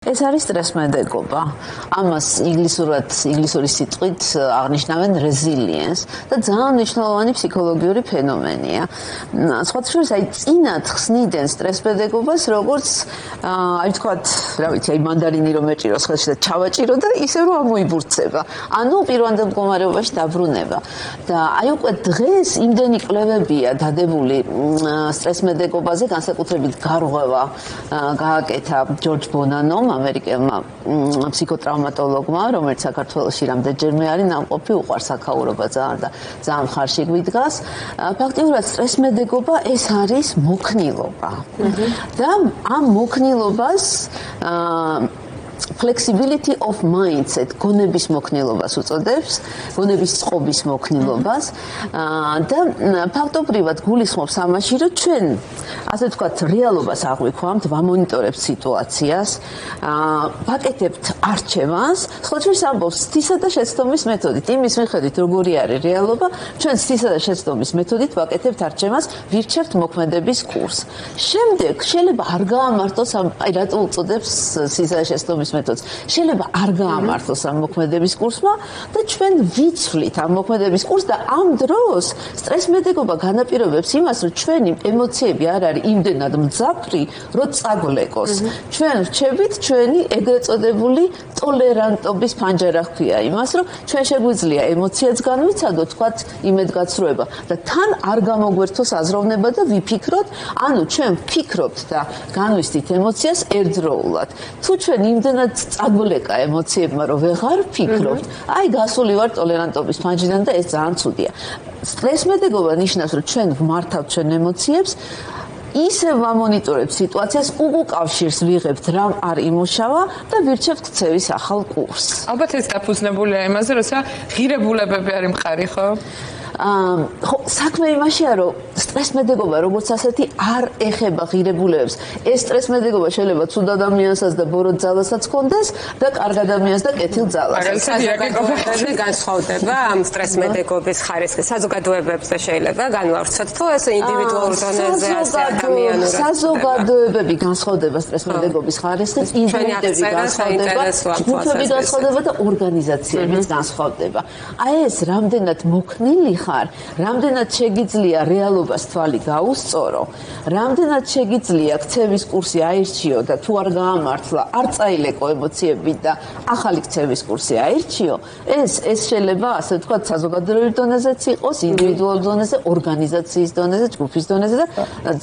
ეს არის სტრესმედეგობა. ამას ინგლისური სიტყვით აღნიშნავენ resilience და ძალიან მნიშვნელოვანი ფსიქოლოგიური ფენომენია. სხვათა შორის აი წინათ ხსნიდნენ სტრესმედეგობას, როგორც აი ვთქვათ, რა ვიცი, აი მანდარინი რომ ეჭიროს ხელში და ჩავაჭირო და ისე რომ ამოიბურცება. ანუ პირვანდელ მდგომარეობაში დაბრუნება. და აი უკვე დღეს იმდენი კვლევებია დადებული სტრესმედეგობაზე, განსაკუთრებით გარღვევა გააკეთა ჯორჯ ბონანომ ამერიკელმა ფსიქოტრაუმატოლოგმა, რომელიც საქართველოში რამდენჯერმე არის ნამყოფი, უყვარს აქაურობა ძალიან და ძალიან მხარში გვიდგას. ფაქტიურად სტრესმედეგობა ეს არის მოქნილობა. და ამ მოქნილობას flexibility of mindset, გონების მოქნილობას უწოდებს, გონების წყობის მოქნილობას და ფაქტობრივად გულისხმობს ამაში, რომ ჩვენ ასე ვთქვათ, რეალობას აღვიქვამთ, ვამონიტორებთ სიტუაციას, ვაკეთებთ არჩევანს, სხვათა ამბობს ცდისა და შეცდომის მეთოდით. იმის მიხედვით, როგორი არის რეალობა, ჩვენ ცდისა და შეცდომის მეთოდით ვაკეთებთ არჩევანს, ვირჩევთ მოქმედების კურსს. შემდეგ შეიძლება არ გაამართლოს აი რატო უწოდებს ცდისა და შეცდომის მეთოდს. შეიძლება არ გაამართლოს ამ მოქმედების კურსმა და ჩვენ ვიცვლით ამ მოქმედების კურსს და ამ დროს სტრესმედეგობა განაპირობებს იმას, რომ ჩვენი ემოციები არ არის იმდენად მძაფრი, რომ წაგვლეკოს. ჩვენ რჩებით ჩვენი ეგრეთ წოდებული ტოლერანტობის ფანჯარა ჰქვია იმას, რომ ჩვენ შეგვიძლია ემოციაც განვიცადოთ, თქვათ, იმედგაცრუება და თან არ გამოგვერთოს აზროვნება და ვიფიქროთ, ანუ ჩვენ ვფიქრობთ და განვიცდით ემოციას ერთდროულად. თუ ჩვენ იმდენად წაგვლეკა ემოციებმა, რომ ვეღარ ვფიქრობთ, აი გასული ვარ ტოლერანტობის ფანჯრიდან და ეს ძალიან ცუდია. სტრესმედეგობა ნიშნავს, რომ ჩვენ ვმართავთ ჩვენ ემოციებს, ისე ვამონიტორებთ სიტუაციას, უკავშირს ვიღებთ რამ არ იმუშავა და ვირჩევთ ქცევის ახალ კურსს. ალბათ ეს დაფუძნებულია იმაზე, როცა ღირებულებები არის მყარი, ხო? ხო, საქმე იმაშია, რომ სტრესმედეგობა როგორც ასეთი არ ეხება ღირებულებებს. ეს სტრესმედეგობა შეიძლება ცუდ ადამიანსაც და ბოროტ ძალასაც ჰქონდეს და კარგ ადამიანს და კეთილ ძალას. საზოგადოებრივი განსხვავდება ამ სტრესმედეგობის ხარისხი. საზოგადოებებზე შეიძლება განვავრცოთ თუ ეს ინდივიდუალურ დონეზე ასე ადამიანურად. საზოგადოებები განსხვავდება სტრესმედეგობის ხარისხით, ინდივიდები განსხვავდება, ჯგუფები განსხვავდება და ორგანიზაციებიც განსხვავდება. აი ეს რამდენად მოქნილი ხარ, რამდენად შეგიძლია რეალობას თვალი გაუსწორო, რამდენად შეგიძლია ქცევის კურსი აირჩიო და თუ არ გაამართლა, არ წაილეკო ემოციები და ახალი ქცევის კურსი აირჩიო, ეს შეიძლება ასე ვთქვათ საზოგადოებრივ დონეზეც იყოს, ინდივიდუალურ დონეზე, ორგანიზაციის დონეზე, ჯგუფის დონეზე და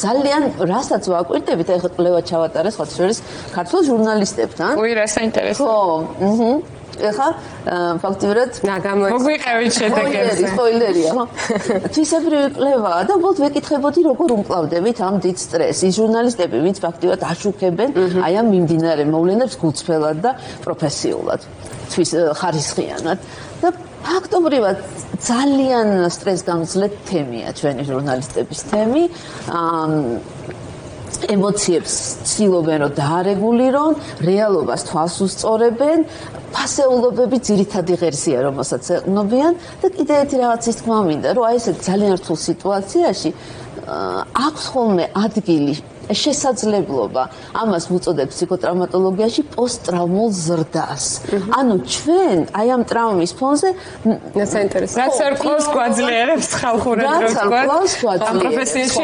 ძალიან რასაც ვაკვირდებით, ახლა კვლევა ჩავატარეს სხვა შორის ქართულ ჟურნალისტებთან. უი, რა საინტერესო. ხო, ეხლა ფაქტიურად მოგვიყევით შედეგებს. სპოილერია, ხო? თვისებრივი კვლევაა და უბრალოდ ვეკითხებოდი, როგორ უმკლავდებით ამ დიდ სტრესს. ის ჟურნალისტები, ვინც ფაქტიურად აშუქებენ აი ამ მიმდინარე მოვლენებს გულწრფელად და პროფესიულად, ხარისხიანად. და ფაქტობრივად ძალიან სტრესგამძლე თემია ჩვენი ჟურნალისტების თემი. ემოციებს ცდილობენ რომ დაარეგულირონ, რეალობას თვალს უსწორებენ, ფასეულობები ძირითადი ღირსია, რომელსაც ეყნობიან და კიდე ერთი რაღაცის თქმა მინდა, რომ აი ესე ძალიან რთულ სიტუაციაში აქვს ხოლმე ადგილი შესაძლებლობა, ამას ვუწოდებ ფსიქოტრაუმატოლოგიაში პოსტტრავმულ ზრდას. ანუ ჩვენ აი ამ ტრაუმის ფონზე საინტერესო. რაც არ ყავს გვაძლიერებს ხალხურად რო ვთქვათ, ამ პროფესიაში